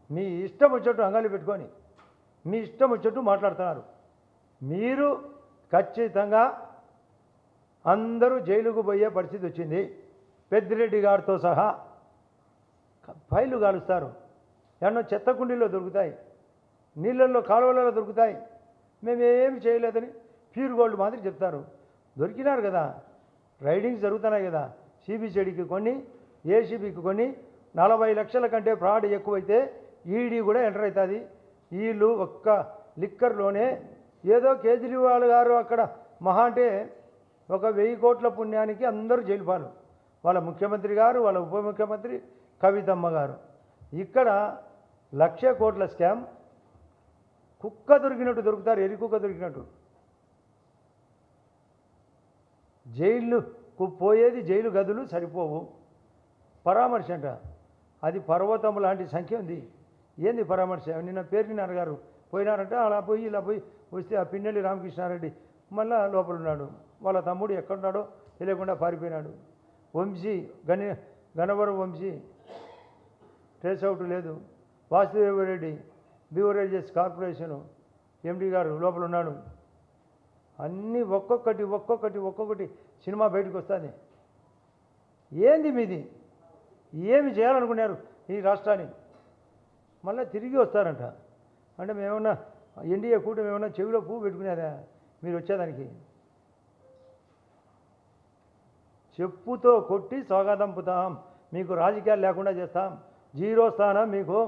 మీ ఇష్టం వచ్చేట్టు అంగాలు పెట్టుకొని మీ ఇష్టం వచ్చేట్టు మాట్లాడుతున్నారు. మీరు ఖచ్చితంగా అందరూ జైలుకు పోయే పరిస్థితి వచ్చింది. పెద్దిరెడ్డి గారితో సహా ఫైళ్ళు కాలుస్తారు. ఎన్నో చెత్త కుండీల్లో దొరుకుతాయి, నీళ్ళల్లో కాలువలలో దొరుకుతాయి. మేమేమి చేయలేదని ప్యూర్ గోల్డ్ మాదిరి చెప్తారు. దొరికినారు కదా, రైడింగ్స్ జరుగుతున్నాయి కదా, సిబిసిడికి కొన్ని, ఏసీబీకి కొన్ని. 40 లక్షల కంటే ఫ్రాడ్ ఎక్కువైతే ఈడీ కూడా ఎంటర్ అవుతుంది. వీళ్ళు ఒక్క లిక్కర్లోనే ఏదో కేజ్రీవాల్ గారు అక్కడ మహా అంటే 1,000 కోట్ల పుణ్యానికి అందరూ జైలు పాలు. వాళ్ళ ముఖ్యమంత్రి గారు, వాళ్ళ ఉప ముఖ్యమంత్రి కవితమ్మ గారు. ఇక్కడ 1,00,000 కోట్ల స్కామ్. కుక్క దొరికినట్టు దొరుకుతారు, ఎరి కుక్క దొరికినట్టు. జైలుకు పోయేది జైలు గదులు సరిపోవు. పరామర్శ అంట, అది పర్వతం లాంటి సంఖ్య ఉంది. ఏంది పరామర్శ? నిన్న పేర్నినారు గారు పోయినారంట. అలా పోయి ఇలా పోయి వస్తే ఆ పిన్నెల్లి రామకృష్ణారెడ్డి మళ్ళా లోపల ఉన్నాడు. వాళ్ళ తమ్ముడు ఎక్కడున్నాడో తెలియకుండా పారిపోయినాడు. వంశీ గణవరం వంశీ ట్రేస్ అవుట్ లేదు. వాసుదేవరెడ్డి బీవరేజెస్ కార్పొరేషను ఎండి గారు లోపల ఉన్నాడు. అన్నీ ఒక్కొక్కటి సినిమా బయటకు వస్తుంది. ఏంది మీది? ఏమి చేయాలనుకున్నారు ఈ రాష్ట్రాన్ని? మళ్ళీ తిరిగి వస్తారంట. అంటే మేమన్నా ఎన్డీఏ కూటమి ఏమన్నా చెవిలో పువ్వు పెట్టుకునేదా మీరు వచ్చేదానికి? చెప్పుతో కొట్టి స్వాగతంపుతాం, మీకు రాజకీయాలు లేకుండా చేస్తాం, 0 స్థానం మీకు.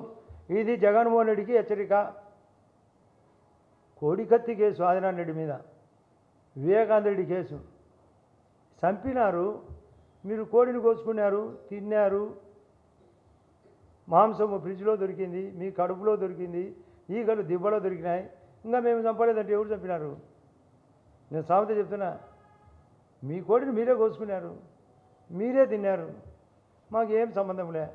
ఇది జగన్మోహన్ రెడ్డికి హెచ్చరిక. కోడికత్తి కేసు ఆదినారాయణ రెడ్డి మీద, వివేకానంద రెడ్డి కేసు. చంపినారు, మీరు కోడిని కోసుకున్నారు, తిన్నారు. మాంసము ఫ్రిడ్జ్లో దొరికింది, మీ కడుపులో దొరికింది, ఈగలు దిబ్బలో దొరికినాయి. ఇంకా మేము చంపలేదంటే ఎవరు చంపినారు? నేను సామెత చెప్తున్నా. మీ కోడిని మీరే కోసుకున్నారు, మీరే తిన్నారు, మాకేం సంబంధం లే.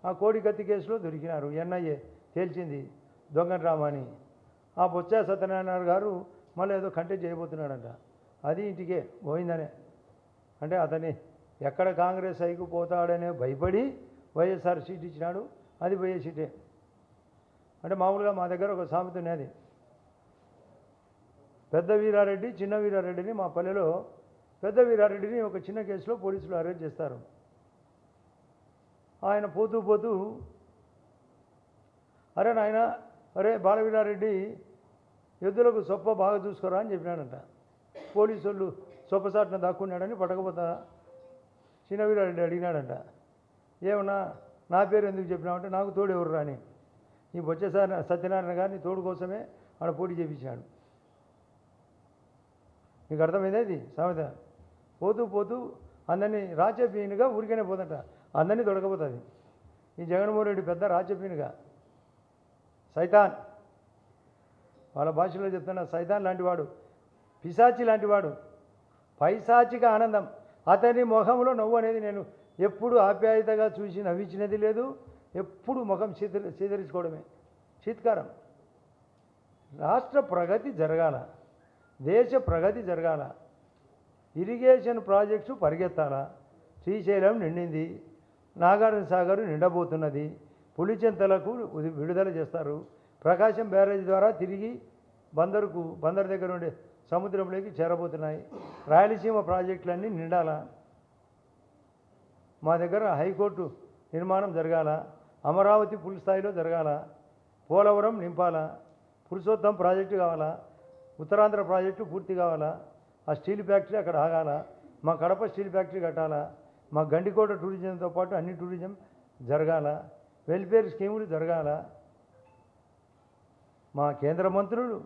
ఆ కోడి కత్తి కేసులో దొరికినారు. ఎన్ఐఏ తేల్చింది దొంగ డ్రామా అని. ఆ బొత్స సత్యనారాయణ గారు మళ్ళీ ఏదో కంటెంట్ చేయబోతున్నాడంట. అది ఇంటికే పోయిందనే. అంటే అతని ఎక్కడ కాంగ్రెస్ అయికు పోతాడనే భయపడి వైఎస్ఆర్ సీట్ ఇచ్చినాడు. అది పోయే సీటే. అంటే మామూలుగా మా దగ్గర ఒక సామెత ఉన్నది. పెద్ద వీరారెడ్డి, చిన్న వీరారెడ్డిని, మా పల్లెలో పెద్ద వీరారెడ్డిని ఒక చిన్న కేసులో పోలీసులు అరెస్ట్ చేస్తారు. ఆయన పోతూ అరే నాయన, అరే బాలవీరారెడ్డి ఎద్దులకు సొప్ప బాగా చూసుకోరా అని చెప్పినాడంట. పోలీసు వాళ్ళు సొప్పసాటున దాక్కున్నాడని పట్టకపోతా చిన్న వీరారెడ్డి అడిగినాడంట. ఏమన్నా నా పేరు ఎందుకు చెప్పినామంటే, నాకు తోడు ఎవరు రాని ఈ బొచ్చేసారి సత్యనారాయణ గారిని తోడు కోసమే ఆడ పోటీ చేయించాడు. నీకు అర్థమైంది సామెత? పోతూ అందరినీ రాచపీనుగా ఊరికనే పోదంట, అందరినీ దొరకపోతుంది. ఈ జగన్మోహన్ రెడ్డి పెద్ద రాచపీనుగా, సైతాన్. వాళ్ళ భాషలో చెప్తున్నా, సైతాన్ లాంటివాడు, పిశాచి లాంటివాడు, పైశాచిక ఆనందం. అతని ముఖంలో నవ్వు అనేది నేను ఎప్పుడు ఆప్యాయతగా చూసి నవ్వించినది లేదు. ఎప్పుడు ముఖం చీదరించుకోవడమే, చీత్కారం. రాష్ట్ర ప్రగతి జరగాల, దేశ ప్రగతి జరగాల, ఇరిగేషన్ ప్రాజెక్ట్స్ పరిగెత్తాలా. శ్రీశైలం నిండింది, నాగార్జున సాగర్ నిండబోతున్నది, పులిచెంతలకు విడుదల చేస్తారు, ప్రకాశం బ్యారేజ్ ద్వారా తిరిగి బందరు దగ్గర ఉండే సముద్రంలోకి చేరబోతున్నాయి, రాయలసీమ ప్రాజెక్టులన్నీ నిండాల, మా దగ్గర హైకోర్టు నిర్మాణం జరగాల, అమరావతి ఫుల్ స్థాయిలో జరగాల, పోలవరం నింపాల, పురుషోత్తం ప్రాజెక్టు కావాలా, ఉత్తరాంధ్ర ప్రాజెక్టు పూర్తి కావాలా, ఆ స్టీల్ ఫ్యాక్టరీ అక్కడ ఆగాల, మా కడప స్టీల్ ఫ్యాక్టరీ కట్టాలా, మా గండికోట టూరిజంతో పాటు అన్ని టూరిజం జరగాల, వెల్ఫేర్ స్కీములు జరగాల. మా కేంద్ర మంత్రులు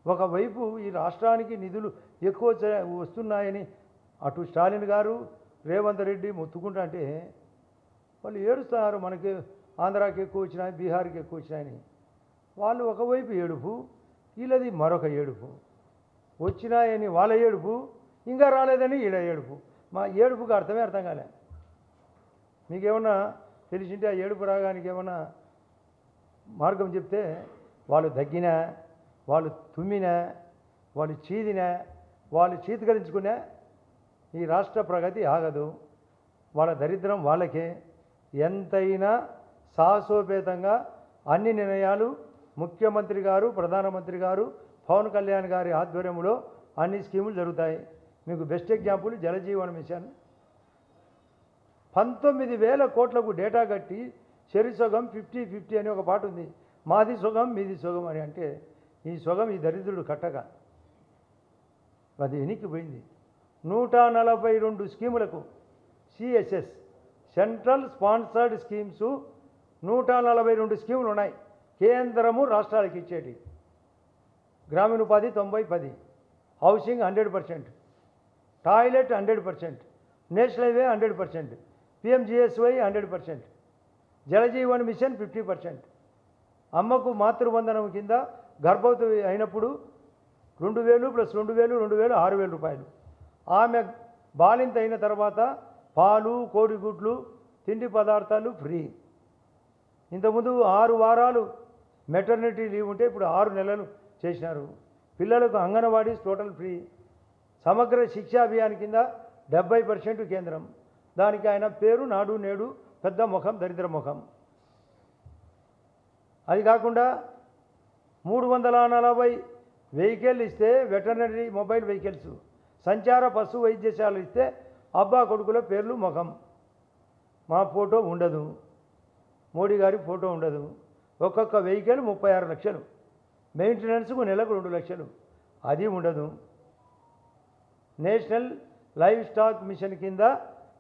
ఒకవైపు ఈ రాష్ట్రానికి నిధులు ఎక్కువ వస్తున్నాయని అటు స్టాలిన్ గారు, రేవంత్ రెడ్డి మొత్తుకుంటా అంటే వాళ్ళు ఏడుస్తున్నారు, మనకి ఆంధ్రాకి ఎక్కువ వచ్చినాయి, బీహార్కి ఎక్కువ వచ్చినాయని. వాళ్ళు ఒకవైపు ఏడుపు, వీళ్ళది మరొక ఏడుపు. వచ్చినాయని వాళ్ళ ఏడుపు, ఇంకా రాలేదని ఈడ ఏడుపు. మా ఏడుపుకి అర్థం కాలే. మీకేమన్నా తెలిసింటే ఆ ఏడుపు రాగానికి ఏమన్నా మార్గం చెప్తే, వాళ్ళు దగ్గినా, వాళ్ళు తుమ్మినా, వాళ్ళు చీదినా, వాళ్ళు చీతకరించుకున్నా ఈ రాష్ట్ర ప్రగతి ఆగదు. వాళ్ళ దరిద్రం వాళ్ళకే. ఎంతైనా సాహసోపేతంగా అన్ని నిర్ణయాలు ముఖ్యమంత్రి గారు, ప్రధానమంత్రి గారు, పవన్ కళ్యాణ్ గారి ఆధ్వర్యంలో అన్ని స్కీములు జరుగుతాయి. మీకు బెస్ట్ ఎగ్జాంపుల్ జలజీవన్ మిషన్. 19,000 కోట్లకు డేటా కట్టి చెరి సొగం 50-50 అని ఒక పాట ఉంది. మాది సొగం మీది సొగం అని. అంటే ఈ సొగం ఈ దరిద్రుడు కట్టక అది ఎనికిపోయింది. 142 స్కీములకు సిఎస్ఎస్ సెంట్రల్ స్పాన్సర్డ్ స్కీమ్స్ 142 స్కీములు ఉన్నాయి. కేంద్రము రాష్ట్రాలకు ఇచ్చేటి. గ్రామీణ ఉపాధి 90-10, housing 100%, toilet 100%, national highway 100%, PMGSY 100%, Jal Jeevan machine 50%. అమ్మకు మాతృబంధనం కింద గర్భవతి అయినప్పుడు 2,000 + 2,000 6,000 రూపాయలు. ఆమె బాలింత అయిన తర్వాత పాలు, కోడిగుడ్లు, తిండి పదార్థాలు ఫ్రీ. ఇంతకుముందు 6 వారాలు మెటర్నిటీ లీవ్ ఉంటే ఇప్పుడు 6 నెలలు చేసినారు. పిల్లలకు అంగన్వాడీస్ టోటల్ ఫ్రీ. సమగ్ర శిక్షా అభియాన్ కింద 70% కేంద్రం. దానికి ఆయన పేరు నాడు నేడు, పెద్ద ముఖం, దరిద్ర ముఖం. అది కాకుండా 340 వెహికల్ ఇస్తే వెటర్నరీ మొబైల్ వెహికల్స్, సంచార పశు వైద్యశాలలు ఇస్తే అబ్బా కొడుకుల పేర్లు ముఖం. మా ఫోటో ఉండదు, మోడీ గారి ఫోటో ఉండదు. ఒక్కొక్క వెహికల్ 36 లక్షలు, మెయింటెనెన్స్కు నెలకు 2 లక్షలు, అది ఉండదు. నేషనల్ లైవ్ స్టాక్ మిషన్ కింద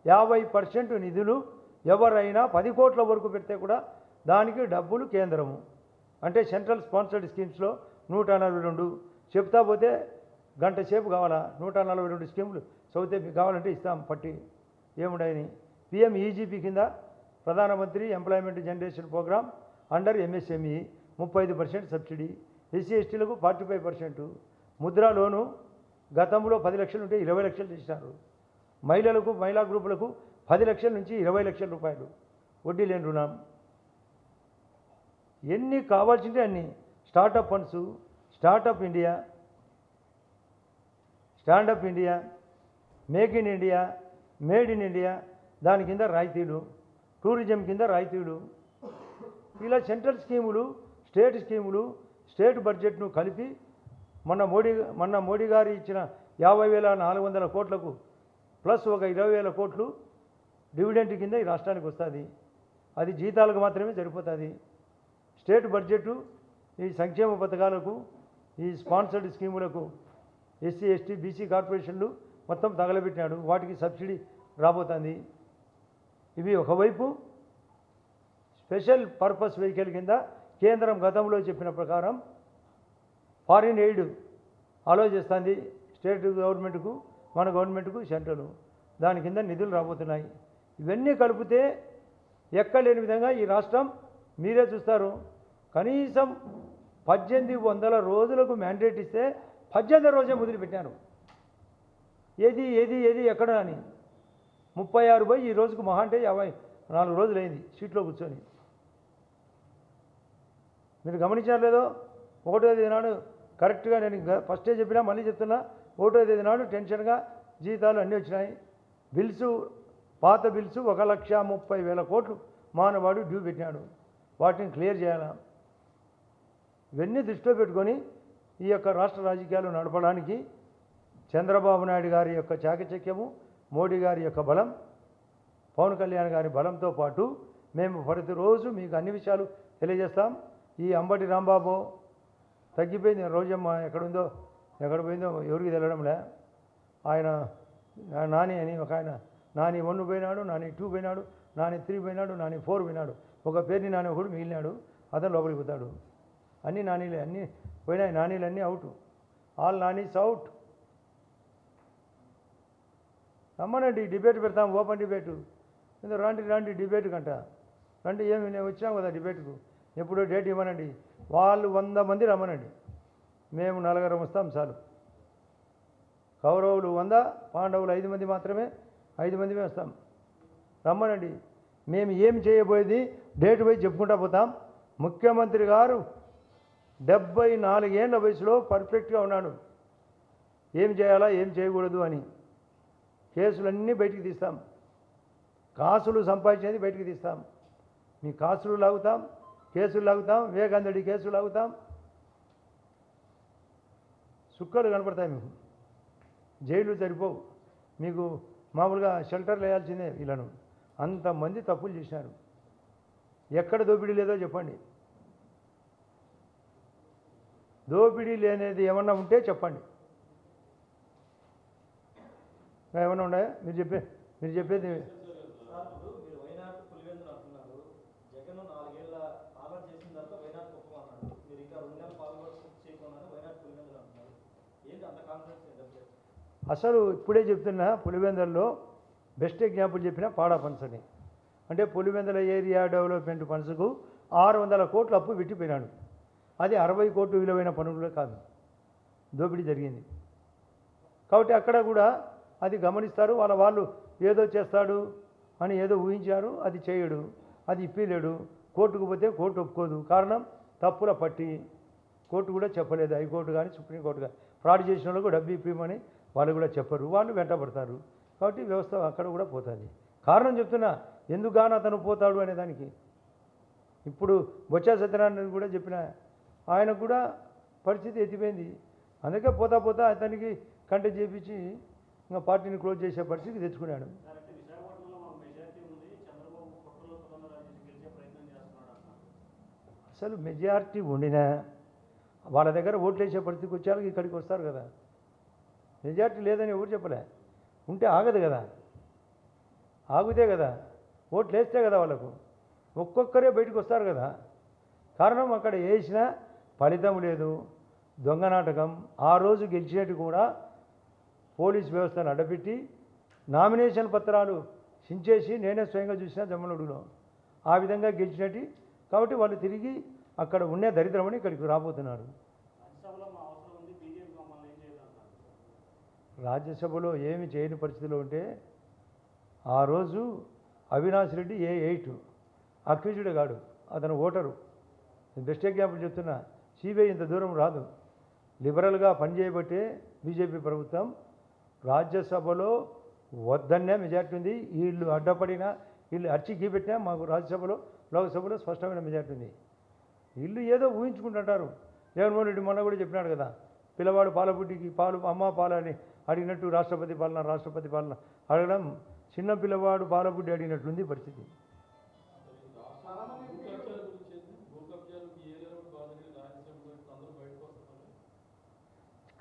50% నిధులు ఎవరైనా 10 కోట్ల వరకు పెడితే కూడా దానికి డబ్బులు కేంద్రము. అంటే సెంట్రల్ స్పాన్సర్డ్ స్కీమ్స్లో 142 చెప్తా పోతే గంట సేపు కావాలా. 142 స్కీములు చదివితే మీకు కావాలంటే ఇస్తాం పట్టి ఏముండని. పిఎం ఈజీపీ కింద ప్రధానమంత్రి employment generation programme under MSME 35% subsidy, SC ఎస్టీలకు 45%. ముద్రా లోను గతంలో 10 లక్షలు ఉంటే 20 లక్షలు చేసినారు. మహిళలకు, మహిళా గ్రూపులకు 10 లక్షల నుంచి 20 లక్షల రూపాయలు వడ్డీ లేని రుణం. ఎన్ని కావాల్సింటే అన్ని. Startup funds, startup India, standup India, make in India, made in India, దాని కింద రాయితీలు, టూరిజం కింద రాయితీలు. ఇలా సెంట్రల్ స్కీములు, స్టేట్ స్కీములు, స్టేట్ బడ్జెట్ను కలిపి మొన్న మోడీ గారు ఇచ్చిన 50,400 కోట్లకు ప్లస్ ఒక 20,000 కోట్లు డివిడెంట్ కింద ఈ రాష్ట్రానికి వస్తుంది. అది జీతాలకు మాత్రమే సరిపోతుంది. స్టేట్ బడ్జెట్ ఈ సంక్షేమ పథకాలకు, ఈ స్పాన్సర్డ్ స్కీములకు ఎస్సీ ఎస్టీ బీసీ కార్పొరేషన్లు మొత్తం తగలబెట్టినాడు. వాటికి సబ్సిడీ రాబోతుంది. ఇవి ఒకవైపు స్పెషల్ పర్పస్ వెహికల్ కింద కేంద్రం గతంలో చెప్పిన ప్రకారం ఫారిన్ ఎయిడ్ అలో చేస్తుంది స్టేట్ గవర్నమెంట్కు, మన గవర్నమెంట్కు, సెంట్రల్. దాని కింద నిధులు రాబోతున్నాయి. ఇవన్నీ కలిపితే ఎక్కలేని విధంగా ఈ రాష్ట్రం మీరే చూస్తారు. కనీసం 1800 రోజులకు మ్యాండేట్ ఇస్తే 18 రోజే మొదలుపెట్టారు. ఏది ఏది ఏది ఎక్కడ అని 36 పోయి ఈ రోజుకు మహా అంటే 54 రోజులు అయింది సీట్లో కూర్చొని. మీరు గమనించారు లేదో, 1వ తేదీ నాడు కరెక్ట్గా నేను ఫస్టే చెప్పినా మళ్ళీ చెప్తున్నా, 1వ తేదీ నాడు టెన్షన్గా జీతాలు అన్నీ వచ్చినాయి. బిల్స్, పాత బిల్స్ 1,30,000 కోట్లు మానవాడు డ్యూ పెట్టినాడు. వాటిని క్లియర్ చేయాలా. ఇవన్నీ దృష్టిలో పెట్టుకొని ఈ యొక్క రాష్ట్ర రాజకీయాలు నడపడానికి చంద్రబాబు నాయుడు గారి యొక్క చాకచక్యము, మోడీ గారి యొక్క బలం, పవన్ కళ్యాణ్ గారి బలంతో పాటు మేము ప్రతిరోజు మీకు అన్ని విషయాలు తెలియజేస్తాం. ఈ అంబటి రాంబాబు తగ్గిపోయింది. రోజమ్మ ఎక్కడుందో, ఎక్కడ పోయిందో ఎవరికి తెలియడంలే. ఆయన నాని అని ఒక ఆయన, నాని 1 పోయినాడు, నాని 2 పోయినాడు, నాని 3 పోయినాడు, నాని 4 పోయినాడు. ఒక పేరుని నాని ఒకడు మిగిలినాడు, అతను లోపలికి పోతాడు. అన్నీ నానీలే, అన్నీ పోయినాయి. నానీలు అన్నీ అవుట్, ఆల్ నానీస్ అవుట్. రమ్మనండి, డిబేట్ పెడతాం, ఓపెన్ డిబేటు. ఎందుకు రాండి డిబేట్ కంట రండి. ఏమి నేను వచ్చినాం కదా డిబేట్కు, ఎప్పుడో డేట్ ఇవ్వనండి. వాళ్ళు 100 మంది రమ్మనండి, మేము 4 వస్తాం చాలు. కౌరవులు 100, పాండవులు 5 మంది మాత్రమే, 5 మందిమే వస్తాం. రమ్మనండి. మేము ఏం చేయబోయేది డేట్ పోయి చెప్పుకుంటా పోతాం. ముఖ్యమంత్రి గారు 74 ఏళ్ల వయసులో పర్ఫెక్ట్గా ఉన్నాడు. ఏం చేయాలా, ఏం చేయకూడదు అని కేసులన్నీ బయటికి తీస్తాం. కాసులు సంపాదించేది బయటికి తీస్తాం. మీ కాసులు లాగుతాం, కేసులు లాగుతాం, వివేకానందుడి కేసులు లాగుతాం, సుక్కలు కనపడతాయి మీకు. జైలు సరిపోవు మీకు, మామూలుగా షెల్టర్లు వేయాల్సిందే వీళ్ళను. అంతమంది తప్పులు చేసినారు. ఎక్కడ దోపిడీ లేదో చెప్పండి. దోపిడీ లేనిది ఏమన్నా ఉంటే చెప్పండి. ఏమన్నా ఉన్నాయా? మీరు చెప్పేది అసలు ఇప్పుడే చెప్తున్నా. పులివెందులలో బెస్ట్ ఎగ్జాంపుల్ చెప్పిన పాడా ఫండ్స్ అని. అంటే పులివెందుల ఏరియా డెవలప్మెంట్ ఫండ్స్కు 600 కోట్లు అప్పు పెట్టిపోయినాడు. అది 60 కోట్లు విలువైన పనులు కాదు, దోపిడీ జరిగింది. కాబట్టి అక్కడ కూడా అది గమనిస్తారు. వాళ్ళు ఏదో చేస్తాడు అని ఏదో ఊహించారు, అది చేయడు, అది ఇప్పిలేడు. కోర్టుకు పోతే కోర్టు ఒప్పుకోదు. కారణం తప్పుల పట్టి. కోర్టు కూడా చెప్పలేదు, హైకోర్టు కానీ సుప్రీంకోర్టు కానీ. ఫ్రాడ్ చేసిన వాళ్ళకు డబ్బు ఇప్పిమని వాళ్ళు కూడా చెప్పరు, వాళ్ళు వెంటబడతారు. కాబట్టి వ్యవస్థ అక్కడ కూడా పోతుంది. కారణం చెప్తున్నా, ఎందుకుగాను అతను పోతాడు అనే దానికి. ఇప్పుడు బొత్స సత్యనారాయణ కూడా చెప్పిన, ఆయనకు కూడా పరిస్థితి ఎత్తిపోయింది. అందుకే పోతా పోతా అతనికి కంటెక్ట్ చేయించి ఇంకా పార్టీని క్లోజ్ చేసే పరిస్థితికి తెచ్చుకున్నాడు. అసలు మెజారిటీ ఉండినా వాళ్ళ దగ్గర ఓట్లు వేసే పరిస్థితికి వచ్చాక ఇక్కడికి వస్తారు కదా. మెజారిటీ లేదని ఎవరు చెప్పలే. ఉంటే ఆగదు కదా, ఆగితే కదా, ఓట్లు వేస్తే కదా వాళ్ళకు. ఒక్కొక్కరే బయటకు వస్తారు కదా. కారణం అక్కడ వేసిన ఫలితం లేదు, దొంగ నాటకం. ఆ రోజు గెలిచినట్టు కూడా పోలీస్ వ్యవస్థను అడ్డపెట్టి నామినేషన్ పత్రాలు సించేసి నేనే స్వయంగా చూసిన జమ్మలూడులో. ఆ విధంగా గెలిచినట్టు. కాబట్టి వాళ్ళు తిరిగి అక్కడ ఉండే దరిద్రమని ఇక్కడికి రాబోతున్నారు. రాజ్యసభలో ఏమి చేయని పరిస్థితిలో ఉంటే ఆ రోజు అవినాష్ రెడ్డి A8 అక్యూజ్డ్ కాడు, అతను ఓటరు. బెస్ట్ ఎగ్జాంపుల్ చెప్తున్నా. సిబిఐ ఇంత దూరం రాదు. లిబరల్గా పనిచేయబట్టే బీజేపీ ప్రభుత్వం రాజ్యసభలో వద్దన్నే మెజార్టీ ఉంది. వీళ్ళు అడ్డపడినా, వీళ్ళు అర్చి గీపెట్టినా మాకు రాజ్యసభలో లోక్సభలో స్పష్టమైన మెజార్టీ ఉంది. వీళ్ళు ఏదో ఊహించుకుంటుంటారు. జగన్మోహన్ రెడ్డి మొన్న కూడా చెప్పినాడు కదా, పిల్లవాడు పాలబుడ్డికి పాలు అమ్మ పాలని అడిగినట్టు రాష్ట్రపతి పాలన అడగడం చిన్న పిల్లవాడు పాలబుడ్డి అడిగినట్లుంది పరిస్థితి.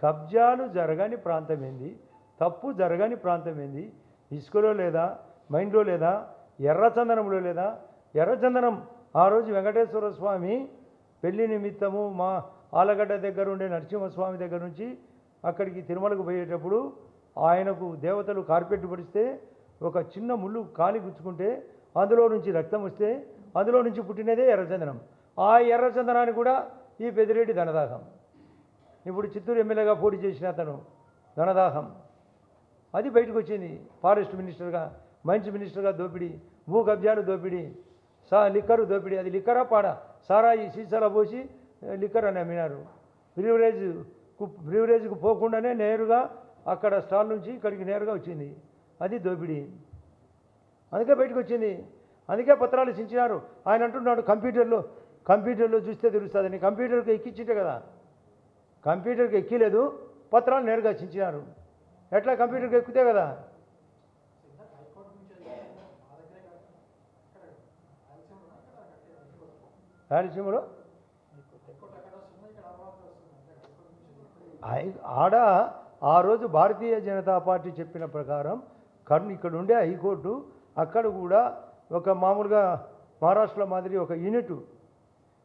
కబ్జాలు జరగని ప్రాంతం ఏంది, తప్పు జరగని ప్రాంతం ఏంది? ఇసుకలో లేదా, మైండ్లో లేదా, ఎర్రచందనంలో లేదా? ఎర్రచందనం ఆ రోజు వెంకటేశ్వర స్వామి పెళ్లి నిమిత్తము మా ఆలగడ్డ దగ్గర ఉండే నరసింహస్వామి దగ్గర నుంచి అక్కడికి తిరుమలకు పోయేటప్పుడు ఆయనకు దేవతలు కార్పెట్ పడిస్తే ఒక చిన్న ముళ్ళు కాలి గుచ్చుకుంటే అందులో నుంచి రక్తం వస్తే అందులో నుంచి పుట్టినదే ఎర్రచందనం. ఆ ఎర్రచందనాన్ని కూడా ఈ పెద్దిరెడ్డి ధనదాహం. ఇప్పుడు చిత్తూరు ఎమ్మెల్యేగా పోటీ చేసిన అతను ధనదాహం, అది బయటకు వచ్చింది. ఫారెస్ట్ మినిస్టర్గా, మైన్స్ మినిస్టర్గా దోపిడీ, భూ కబ్జాలు దోపిడీ, లిక్కరు దోపిడీ. అది లిక్కరా పాడా? సారాయి సీసాలో పోసి లిక్కర్ అని అమ్మినారు. బ్రివరేజ్కు పోకుండానే నేరుగా అక్కడ స్టాల్ నుంచి ఇక్కడికి నేరుగా వచ్చింది. అది దోపిడీ. అందుకే బయటకు వచ్చింది. అందుకే పత్రాలు చించినారు. ఆయన అంటున్నాడు కంప్యూటర్లో చూస్తే తెలుస్తుందని. కంప్యూటర్కి ఎక్కించింటే కదా, కంప్యూటర్కి ఎక్కిలేదు, పత్రాలు నేరుగా చించినారు. ఎట్లా కంప్యూటర్కి ఎక్కితే కదా. రాయలసీమలో ఆడ ఆ రోజు భారతీయ జనతా పార్టీ చెప్పిన ప్రకారం ఇక్కడ ఉండే హైకోర్టు అక్కడ కూడా ఒక మామూలుగా మహారాష్ట్రలో మాదిరి ఒక యూనిట్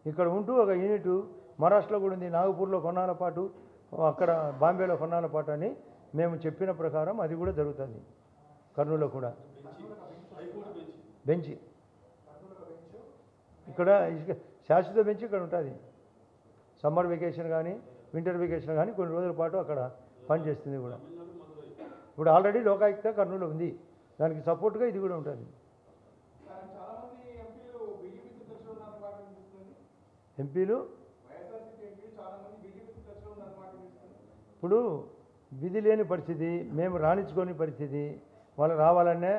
ఇక్కడ ఉంటూ ఒక యూనిట్ మహారాష్ట్రలో కూడా ఉంది. నాగపూర్లో కొన్నాళ్ళ పాటు, అక్కడ బాంబేలో కొన్నాళ్ళ పాటు అని మేము చెప్పిన ప్రకారం అది కూడా జరుగుతుంది. కర్నూలులో కూడా బెంచ్, ఇక్కడ శాశ్వత బెంచ్ ఇక్కడ ఉంటుంది. సమ్మర్ వెకేషన్ కానీ వింటర్ వెకేషన్ కానీ కొన్ని రోజుల పాటు అక్కడ పనిచేస్తుంది కూడా. ఇప్పుడు ఆల్రెడీ లోకాయుక్త కర్నూలు ఉంది, దానికి సపోర్ట్గా ఇది కూడా ఉంటుంది. ఎంపీలు ఇప్పుడు విధి లేని పరిస్థితి, మేము రాణించుకోని పరిస్థితి, వాళ్ళు రావాలనే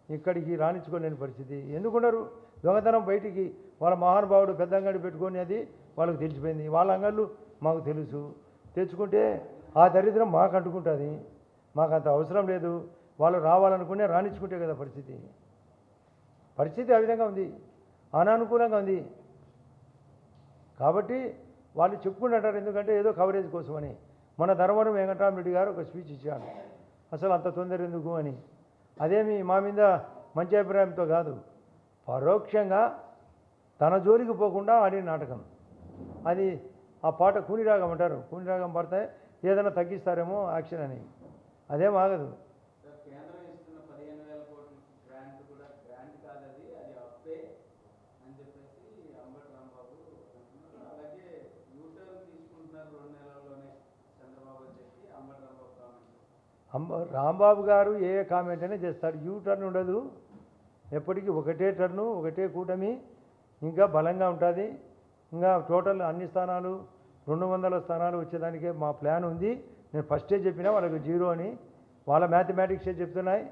ఇక్కడికి రాణించుకోలేని పరిస్థితి. ఎందుకున్నారు? దొంగతనం బయటికి వాళ్ళ మహానుభావుడు పెద్ద అంగడి పెట్టుకొని అది వాళ్ళకి తెలిసిపోయింది. వాళ్ళ అంగళ్ళు మాకు తెలుసు. తెచ్చుకుంటే ఆ దరిద్రం మాకు అంటుకుంటుంది. మాకు అంత అవసరం లేదు. వాళ్ళు రావాలనుకునే రాణించుకుంటే కదా పరిస్థితి ఆ విధంగా ఉంది, అనానుకూలంగా ఉంది. కాబట్టి వాళ్ళు చెప్పుకుంటుంటారు, ఎందుకంటే ఏదో కవరేజ్ కోసమని. మన ధర్మవరం వెంకటరామరెడ్డి గారు ఒక స్పీచ్ ఇచ్చాడు, అసలు అంత తొందర ఎందుకు అని. అదేమి మా మీద మంచి అభిప్రాయంతో కాదు, పరోక్షంగా తన జోలికి పోకుండా ఆడిన నాటకం అది. ఆ పాట కూనిరాగం అంటారు, కూనిరాగం పడితే ఏదైనా తగ్గిస్తారేమో యాక్షన్ అని, అదేం ఆగదు. రాంబాబు గారు ఏ కామెంట్ అయినా చేస్తాడు, యూ టర్న్ ఉండదు. ఎప్పటికీ ఒకటే టర్ను, ఒకటే కూటమి, ఇంకా బలంగా ఉంటుంది. ఇంకా టోటల్ అన్ని స్థానాలు 200 స్థానాలు వచ్చేదానికే మా ప్లాన్ ఉంది. నేను ఫస్టే చెప్పినా వాళ్ళకి 0 అని, వాళ్ళ మ్యాథమెటిక్సే చెప్తున్నాయి.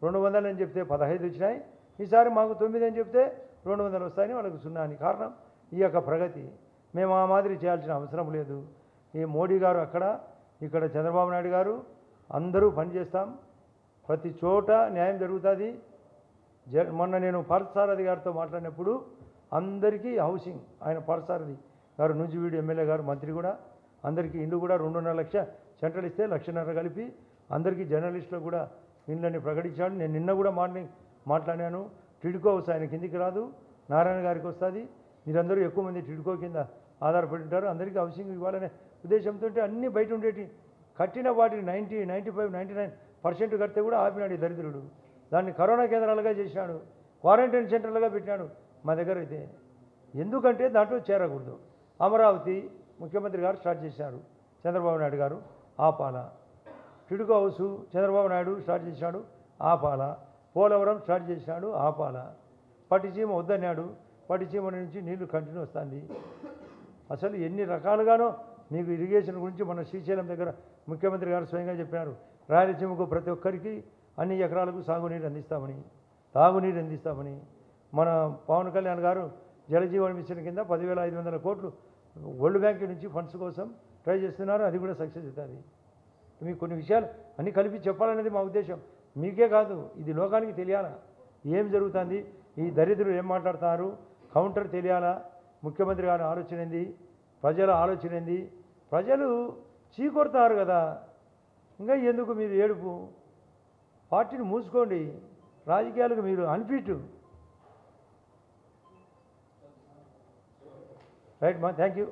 200 అని చెప్తే 15 వచ్చినాయి, ఈసారి మాకు 9 అని చెప్తే 200 వస్తాయని వాళ్ళకి 0 అని. కారణం ఈ యొక్క ప్రగతి. మేము ఆ మాదిరి చేయాల్సిన అవసరం లేదు. ఈ మోడీ గారు అక్కడ, ఇక్కడ చంద్రబాబు నాయుడు గారు, అందరూ పనిచేస్తాం. ప్రతి చోట న్యాయం జరుగుతుంది. మొన్న నేను పార్థసారథి గారితో మాట్లాడినప్పుడు అందరికీ హౌసింగ్, ఆయన పార్థసారథి గారు నూజివీడు ఎమ్మెల్యే గారు, మంత్రి కూడా, అందరికీ ఇండ్లు కూడా 2.5 లక్ష సెంట్రల్ ఇస్తే 1.5 లక్ష కలిపి అందరికీ జర్నలిస్టులకు కూడా ఇండ్లని ప్రకటించాడు. నేను నిన్న కూడా మార్నింగ్ మాట్లాడాను. టిడ్కో హౌస్ ఆయన కిందికి రాదు, నారాయణ గారికి వస్తుంది. మీరందరూ ఎక్కువ మంది టిడ్కో కింద ఆధారపడి ఉంటారు. అందరికీ హౌసింగ్ ఇవ్వాలనే ఉద్దేశంతో అన్నీ బయట ఉండేటి కట్టిన వాటిని 90, 95, 99% కడితే కూడా ఆపినాడు ఈ దరిద్రుడు. దాన్ని కరోనా కేంద్రాలుగా చేసినాడు, క్వారంటైన్ సెంటర్లుగా పెట్టినాడు మా దగ్గర అయితే. ఎందుకంటే దాంట్లో చేరకూడదు. అమరావతి ముఖ్యమంత్రి గారు స్టార్ట్ చేశారు, చంద్రబాబు నాయుడు గారు ఆపాల. టిడ్కో హౌసు చంద్రబాబు నాయుడు స్టార్ట్ చేశాడు, ఆపాల. పోలవరం స్టార్ట్ చేసినాడు, ఆపాల. పట్టిసీమ వద్దన్నాడు, పట్టిసీమ నుంచి నీళ్లు కంటిన్యూ వస్తుంది. అసలు ఎన్ని రకాలుగానో మీకు ఇరిగేషన్ గురించి మన శ్రీశైలం దగ్గర ముఖ్యమంత్రి గారు స్వయంగా చెప్పినారు, రాయలసీమకు ప్రతి ఒక్కరికి అన్ని ఎకరాలకు సాగునీరు అందిస్తామని, తాగునీరు అందిస్తామని. మన పవన్ కళ్యాణ్ గారు జలజీవన్ మిషన్ కింద 10,500 కోట్లు వరల్డ్ బ్యాంక్ నుంచి ఫండ్స్ కోసం ట్రై చేస్తున్నారు, అది కూడా సక్సెస్ అవుతుంది. మీకు కొన్ని విషయాలు అన్నీ కలిపి చెప్పాలనేది మా ఉద్దేశం. మీకే కాదు, ఇది లోకానికి తెలియాలా ఏం జరుగుతుంది, ఈ దరిద్రులు ఏం మాట్లాడుతున్నారు, కౌంటర్ తెలియాలా. ముఖ్యమంత్రి గారి ఆలోచన ఏంది, ప్రజల ఆలోచన ఏంది. ప్రజలు చీకొడతారు కదా, ఇంకా ఎందుకు మీరు ఏడుపు. పార్టీని మూసుకోండి, రాజకీయాలకు మీరు అన్ఫిట్. రైట్ మా, థ్యాంక్ యూ.